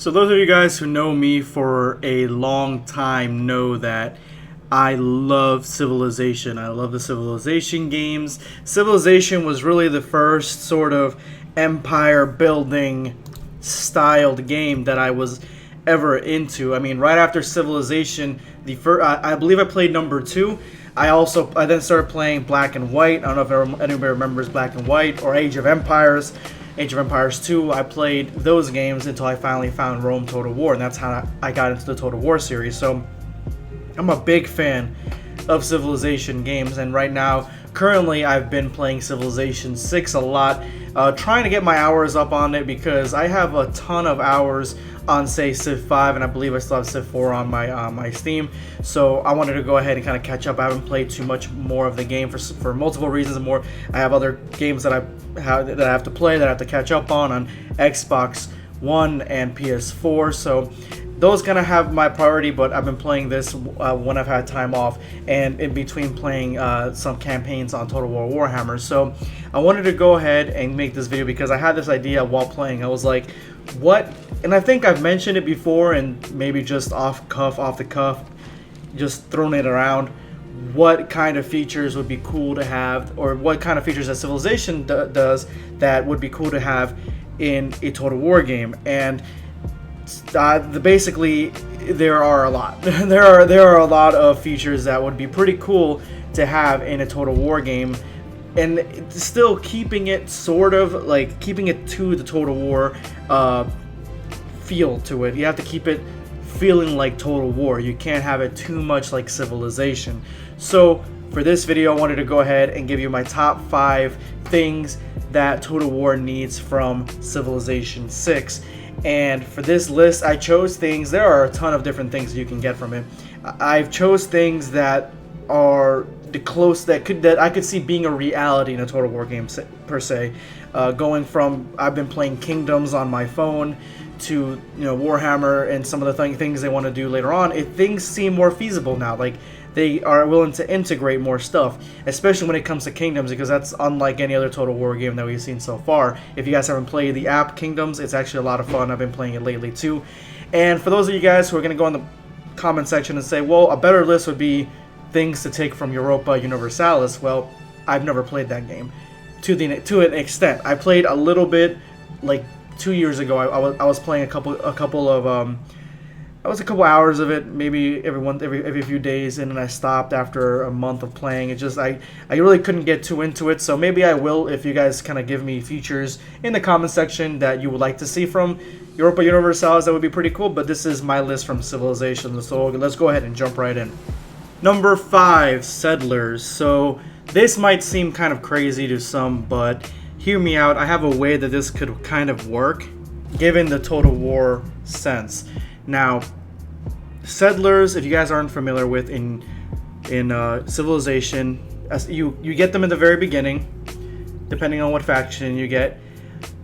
So those of you guys who know me for a long time know that I love Civilization. I love the Civilization games. Civilization was really the first sort of empire building styled game that I was ever into. I mean, right after Civilization, the first I believe I played number 2. I then started playing Black and White. I don't know if anybody remembers Black and White or Age of Empires. Age of Empires 2, I played those games until I finally found Rome Total War, and that's how I got into the Total War series. So I'm a big fan of Civilization games, and right now, currently, I've been playing Civilization 6 a lot, trying to get my hours up on it because I have a ton of hours on, say, Civ 5, and I believe I still have Civ 4 on my Steam. So I wanted to go ahead and kind of catch up. I haven't played too much more of the game for multiple reasons and more. I have other games that I have to play that I have to catch up on Xbox One and PS4. So those kind of have my priority, but I've been playing this when I've had time off and in between playing some campaigns on Total War Warhammer. So I wanted to go ahead and make this video because I had this idea while playing. I was like, what? And I think I've mentioned it before and maybe just off the cuff, just throwing it around. What kind of features would be cool to have, or what kind of features that Civilization does that would be cool to have in a Total War game? And basically, there are a lot. there are a lot of features that would be pretty cool to have in a Total War game, and still keeping it sort of like keeping it to the Total War feel to it. You have to keep it feeling like Total War. You can't have it too much like Civilization. So for this video, I wanted to go ahead and give you my top 5 things that Total War needs from Civilization 6. And for this list, I chose things. There are a ton of different things you can get from it. I've chose things that are the close that I could see being a reality in a Total War game per se. Going from I've been playing Kingdoms on my phone to Warhammer and some of the things they want to do later on. Things seem more feasible now. Like they are willing to integrate more stuff, especially when it comes to Kingdoms, because that's unlike any other Total War game that we've seen so far. If you guys haven't played the app Kingdoms, it's actually a lot of fun. I've been playing it lately too. And for those of you guys who are going to go in the comment section and say, well, a better list would be things to take from Europa Universalis. Well, I've never played that game to an extent. I played a little bit like 2 years ago. I was playing a couple hours of it, maybe every few days, and then I stopped after a month of playing. It just I really couldn't get too into it. So maybe I will if you guys kind of give me features in the comment section that you would like to see from Europa Universalis. That would be pretty cool. But this is my list from Civilization, so let's go ahead and jump right in. Number 5, Settlers. So this might seem kind of crazy to some, but hear me out. I have a way that this could kind of work, given the Total War sense. Now, Settlers, if you guys aren't familiar with in Civilization, you get them in the very beginning, depending on what faction you get,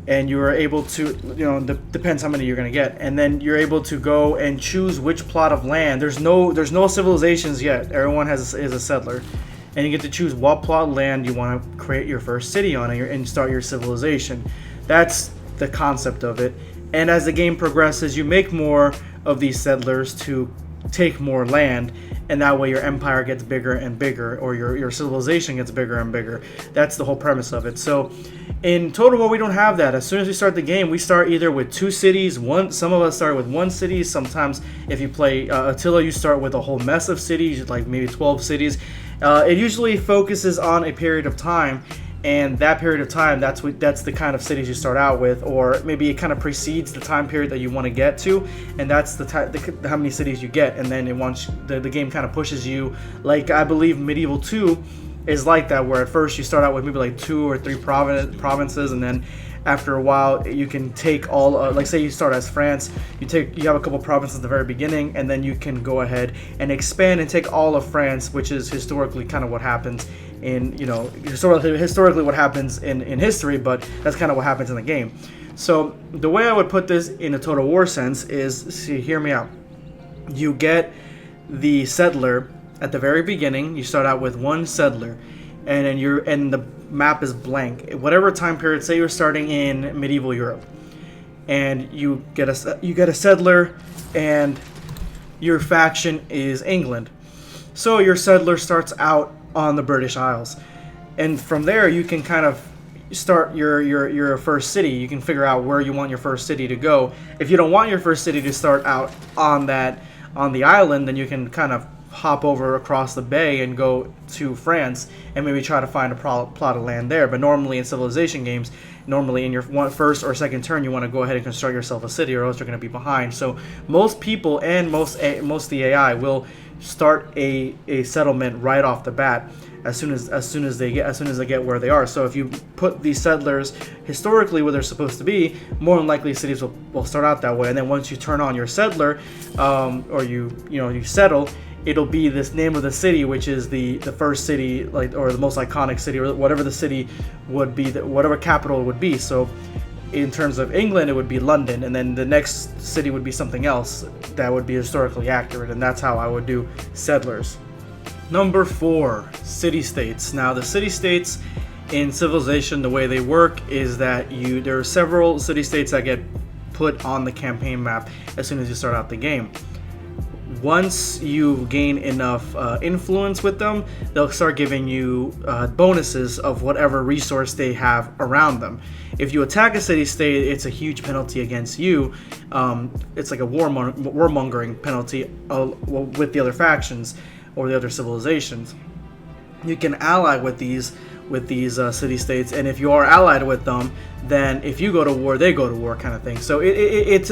and you are able to, depends how many you're gonna get, and then you're able to go and choose which plot of land. There's no civilizations yet. Everyone is a settler, and you get to choose what plot of land you want to create your first city on and start your civilization. That's the concept of it. And as the game progresses, you make more of these settlers to take more land, and that way your empire gets bigger and bigger, or your civilization gets bigger and bigger. That's the whole premise of it. So in Total War, we don't have that. As soon as we start the game, we start either with 2 cities. Some of us start with 1 city. Sometimes if you play Attila, you start with a whole mess of cities, like maybe 12 cities. It usually focuses on a period of time, and that period of time, that's the kind of cities you start out with, or maybe it kind of precedes the time period that you want to get to, and that's how many cities you get. And then the game kind of pushes you, like I believe Medieval 2 is like that, where at first you start out with maybe like 2 or 3 provinces, and then after a while you can take all like say you start as France, you have a couple provinces at the very beginning, and then you can go ahead and expand and take all of France, which is historically kind of what happens in historically what happens in history, but that's kind of what happens in the game. So the way I would put this in a Total War sense is, hear me out. You get the settler at the very beginning. You start out with 1 settler, and then the map is blank. Whatever time period, say you're starting in medieval Europe, and you get a settler, and your faction is England. So your settler starts out on the British Isles, and from there you can kind of start your first city. You can figure out where you want your first city to go. If you don't want your first city to start out on the island, then you can kind of hop over across the bay and go to France and maybe try to find a plot of land there. But normally in civilization games, normally in your first or second turn, you want to go ahead and construct yourself a city, or else you're going to be behind. So most people and most of the AI will start a settlement right off the bat as soon as they get where they are. So if you put these settlers historically where they're supposed to be, more than likely cities will start out that way. And then once you turn on your settler, or you settle, it'll be this name of the city, which is the first city, like, or the most iconic city, or whatever the city would be, whatever capital it would be. So in terms of England, it would be London, and then the next city would be something else that would be historically accurate, and that's how I would do settlers. Number 4, city-states. Now, the city-states in Civilization, the way they work is that there are several city-states that get put on the campaign map as soon as you start out the game. Once you gain enough influence with them, they'll start giving you bonuses of whatever resource they have around them. If you attack a city-state, it's a huge penalty against you. It's like a warmongering penalty with the other factions or the other civilizations. You can ally with these city-states, and if you are allied with them, then if you go to war, they go to war, kind of thing. So it's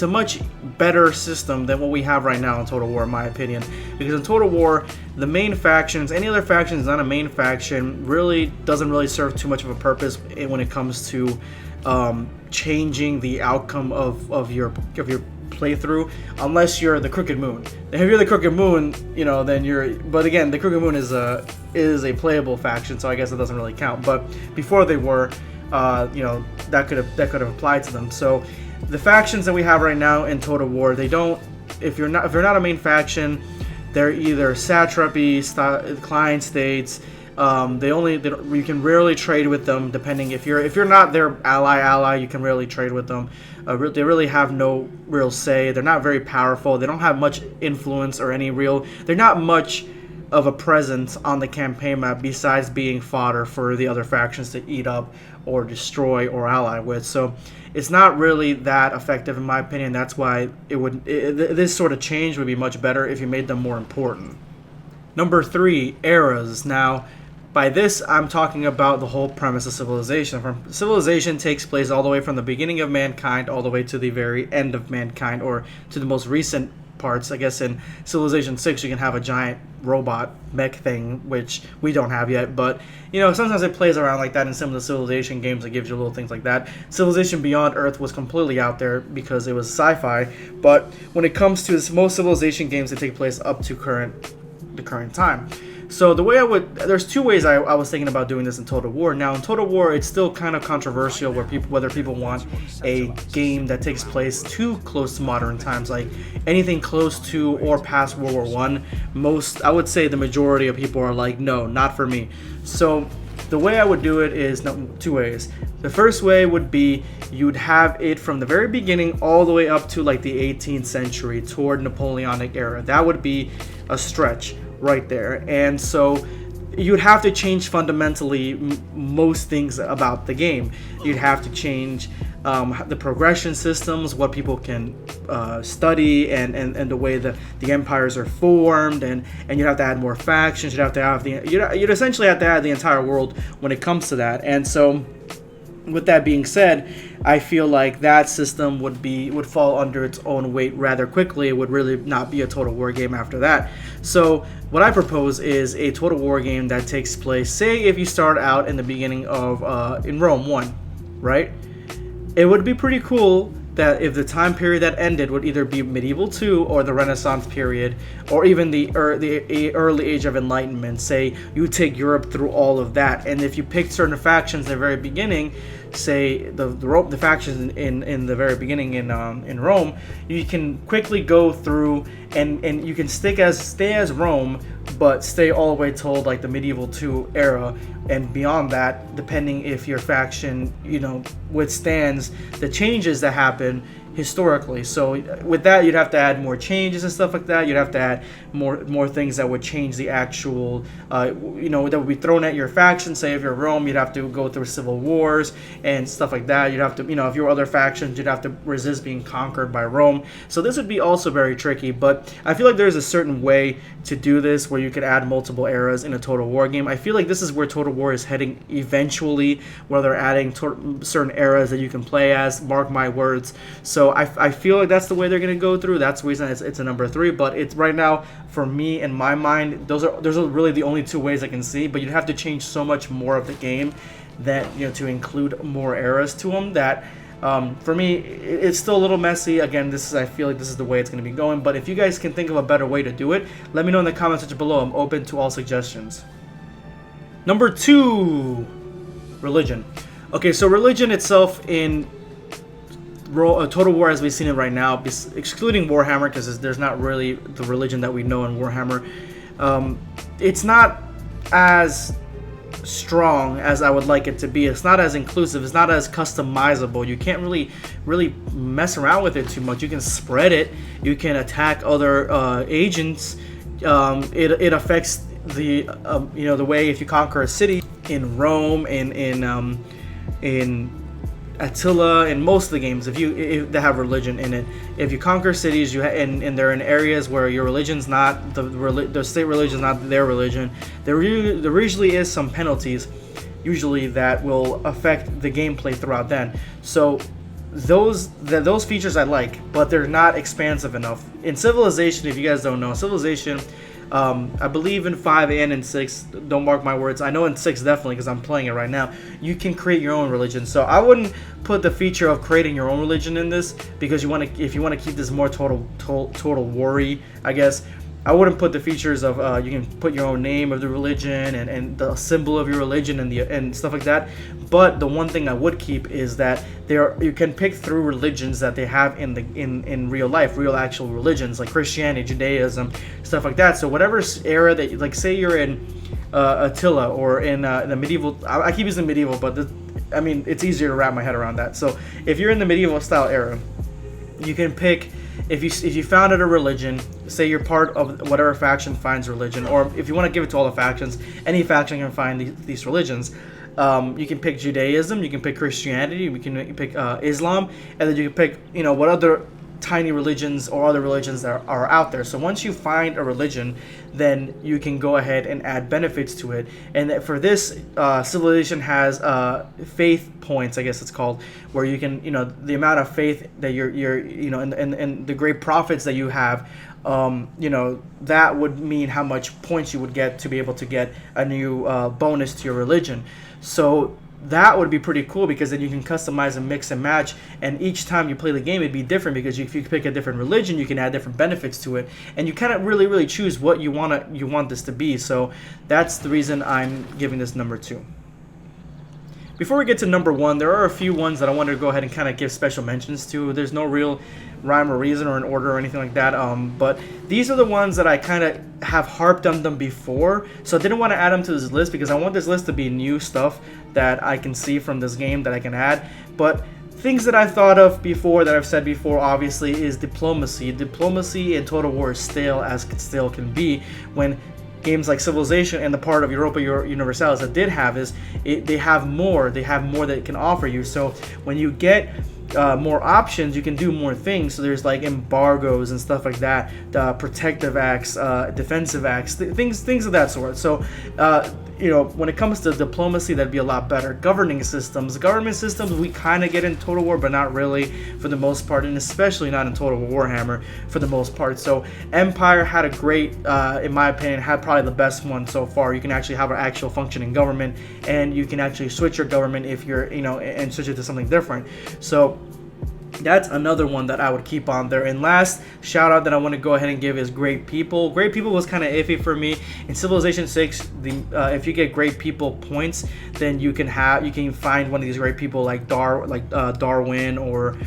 a much better system than what we have right now in Total War, in my opinion. Because in Total War, the main factions, any other faction is not a main faction, really doesn't really serve too much of a purpose when it comes to changing the outcome of your playthrough, unless you're the Crooked Moon. If you're the Crooked Moon, then you're. But again, the Crooked Moon is a playable faction, so I guess it doesn't really count. But before they were, that could have applied to them. So the factions that we have right now in Total War, they don't. If you're not a main faction, they're either satrapy, client states. You can rarely trade with them. Depending if you're not their ally, you can rarely trade with them. They really have no real say. They're not very powerful. They don't have much influence or they're not much of a presence on the campaign map besides being fodder for the other factions to eat up or destroy or ally with. So it's not really that effective, in my opinion. That's why this sort of change would be much better if you made them more important. Number 3, eras. Now, by this, I'm talking about the whole premise of Civilization. Civilization takes place all the way from the beginning of mankind all the way to the very end of mankind, or to the most recent parts. I guess in Civilization 6, you can have a giant robot mech thing, which we don't have yet, but sometimes it plays around like that in some of the Civilization games. It gives you little things like that. Civilization Beyond Earth was completely out there because it was sci-fi, but when it comes to most Civilization games, they take place up to the current time. So the way there's 2 ways I was thinking about doing this in Total War. Now in Total War, it's still kind of controversial whether people want a game that takes place too close to modern times, like anything close to or past World War I. I would say the majority of people are like, no, not for me. So the way I would do it is 2 ways. The first way would be you'd have it from the very beginning all the way up to like the 18th century toward Napoleonic era. That would be a stretch right there. And so you'd have to change fundamentally most things about the game. You'd have to change the progression systems, what people can study, and the way the empires are formed, and you'd have to add more factions. You'd essentially have to add the entire world when it comes to that. And so with that being said, I feel like that system would fall under its own weight rather quickly. It would really not be a Total War game after that. So what I propose is a Total War game that takes place, say if you start out in the beginning of in Rome 1, right? It would be pretty cool that if the time period that ended would either be medieval 2 or the Renaissance period, or even the early age of Enlightenment. Say you take Europe through all of that, and if you picked certain factions at the very beginning, say the factions in the very beginning in Rome, you can quickly go through and you can stay as Rome, but stay all the way till like the medieval 2 era and beyond that, depending if your faction withstands the changes that happen historically. So with that, you'd have to add more changes and stuff like that. You'd have to add more things that would change the actual that would be thrown at your faction. Say if you're Rome, you'd have to go through civil wars and stuff like that. You'd have to if you're other factions, you'd have to resist being conquered by Rome. So this would be also very tricky, but I feel like there's a certain way to do this where you could add multiple eras in a Total War game. I feel like this is where Total War is heading eventually, where they're adding certain eras that you can play as, mark my words. So I feel like that's the way they're going to go through. That's the reason it's a number 3, but it's right now, for me, in my mind, those are really the only 2 ways I can see, but you'd have to change so much more of the game that to include more eras to them that for me, it's still a little messy. Again, I feel like this is the way it's going to be going. But if you guys can think of a better way to do it, let me know in the comment section below. I'm open to all suggestions. Number 2, religion. Okay, so religion itself in Total War as we've seen it right now, excluding Warhammer, because there's not really the religion that we know in Warhammer. It's not as strong as I would like it to be. It's not as inclusive. It's not as customizable. You can't really mess around with it too much. You can spread it. You can attack other agents. It affects the the way if you conquer a city in Rome, in Attila, in most of the games, if they have religion in it, if you conquer cities, and they're in areas where your religion's not the state religion is not their religion, there usually is some penalties, usually that will affect the gameplay throughout then. So those features I like, but they're not expansive enough. In Civilization, if you guys don't know, Civilization, I believe in 5 and in 6, don't mark my words, I know in 6 definitely because I'm playing it right now, you can create your own religion. So I wouldn't put the feature of creating your own religion in this, because if you want to keep this more total war-y, I guess, I wouldn't put the features of you can put your own name of the religion and the symbol of your religion and stuff like that. But the one thing I would keep is that you can pick through religions that they have in real life, real actual religions like Christianity, Judaism, stuff like that. So whatever era that, like, say you're in Attila or in the medieval. I keep using medieval, but it's easier to wrap my head around that. So if you're in the medieval style era, you can pick. If you founded a religion, say you're part of whatever faction finds religion, or if you want to give it to all the factions, any faction can find these religions. You can pick Judaism, you can pick Christianity, you can pick Islam, and then you can pick what other tiny religions or other religions that are out there. So once you find a religion, then you can go ahead and add benefits to it. And for this, Civilization has faith points, I guess it's called, where you can, the amount of faith that you're and the great profits that you have, that would mean how much points you would get to be able to get a new bonus to your religion. So that would be pretty cool, because then you can customize and mix and match, and each time you play the game it'd be different, because if you pick a different religion you can add different benefits to it, and you kind of really choose what you want this to be. So that's the reason I'm giving this number 2. Before we get to number 1, there are a few ones that I wanted to go ahead and kind of give special mentions to. There's no real rhyme or reason or an order or anything like that, but these are the ones that I kind of have harped on them before, so I didn't want to add them to this list, because I want this list to be new stuff that I can see from this game that I can add. But things that I've thought of before, that I've said before, obviously, is diplomacy. Diplomacy in Total War is stale as stale can be, when games like Civilization and the part of Europa Universalis that did have is they have more that it can offer you. So when you get more options, you can do more things. So there's like embargoes and stuff like that, protective acts, defensive acts, things of that sort. So when it comes to diplomacy, that'd be a lot better. Government systems we kind of get in Total War, but not really for the most part, and especially not in Total Warhammer for the most part. So Empire had a great, in my opinion, had probably the best one so far. You can actually have an actual functioning government, and you can actually switch your government if you're and switch it to something different. So That's another one that I would keep on there. And last shout out that I want to go ahead and give is Great People. Great People was kind of iffy for me in Civilization 6. If you get Great People points, then you can find one of these Great People like Darwin, or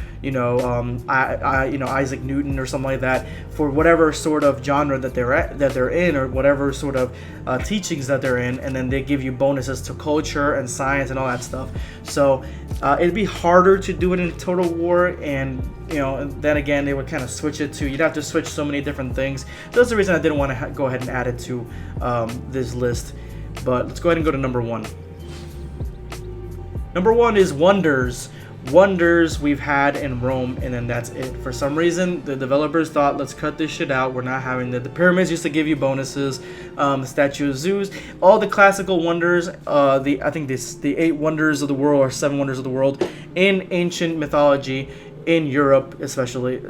Isaac Newton or something like that, for whatever sort of genre that they're in, or whatever sort of teachings that they're in, and then they give you bonuses to culture and science and all that stuff. So it'd be harder to do it in Total War, and then again, they would kind of switch it to, you'd have to switch so many different things. That's the reason I didn't want to go ahead and add it to this list. But let's go ahead and go to number 1. Number 1 is Wonders. Wonders we've had in Rome, and then that's it. For some reason, the developers thought, let's cut this shit out. We're not having the pyramids used to give you bonuses, the statue of Zeus, all the classical wonders, I think the 8 wonders of the world, or 7 wonders of the world in ancient mythology in Europe, especially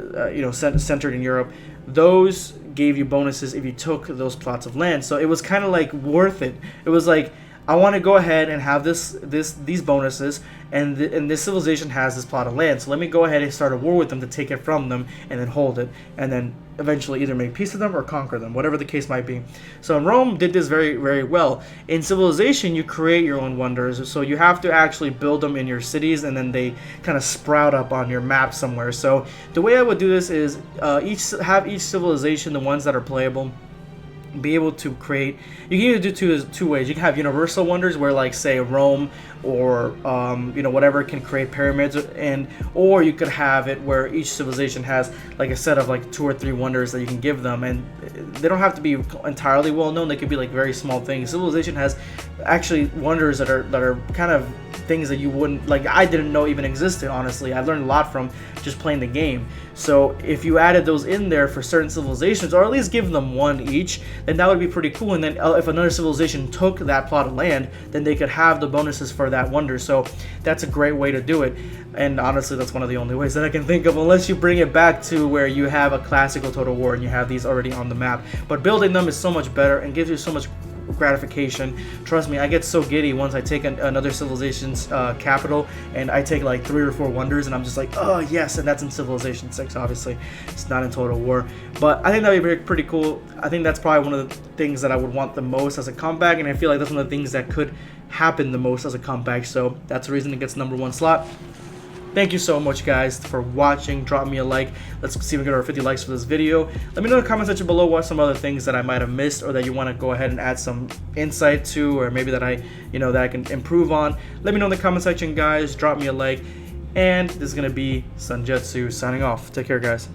centered in Europe. Those gave you bonuses if you took those plots of land. So it was kind of like worth it. It was like, I want to go ahead and have these bonuses, and this civilization has this plot of land. So let me go ahead and start a war with them to take it from them, and then hold it, and then eventually either make peace with them or conquer them, whatever the case might be. So Rome did this very, very well. In Civilization, you create your own wonders, so you have to actually build them in your cities, and then they kind of sprout up on your map somewhere. So the way I would do this is each civilization, the ones that are playable, be able to create. You can either do two ways. You can have universal wonders where, like, say Rome or whatever can create pyramids, or you could have it where each civilization has like a set of like 2 or 3 wonders that you can give them, and they don't have to be entirely well known. They could be like very small things. Civilization has actually wonders that are kind of things that you wouldn't, like, I didn't know even existed. Honestly, I learned a lot from just playing the game. So if you added those in there for certain civilizations, or at least give them 1 each, then that would be pretty cool. And then if another civilization took that plot of land, then they could have the bonuses for that wonder. So that's a great way to do it. And honestly, that's one of the only ways that I can think of, unless you bring it back to where you have a classical Total War and you have these already on the map. But building them is so much better and gives you so much gratification. Trust me, I get so giddy once I take another civilization's capital, and I take like 3 or 4 wonders, and I'm just like, oh yes. And that's in Civilization 6, obviously. It's not in Total War, but I think that would be pretty cool. I think that's probably one of the things that I would want the most as a comeback, and I feel like that's one of the things that could happen the most as a comeback. So that's the reason it gets number 1 slot. Thank you so much, guys, for watching. Drop me a like. Let's see if we can get our 50 likes for this video. Let me know in the comment section below what some other things that I might have missed, or that you want to go ahead and add some insight to, or maybe that I can improve on. Let me know in the comment section, guys. Drop me a like. And this is going to be Jetzu signing off. Take care, guys.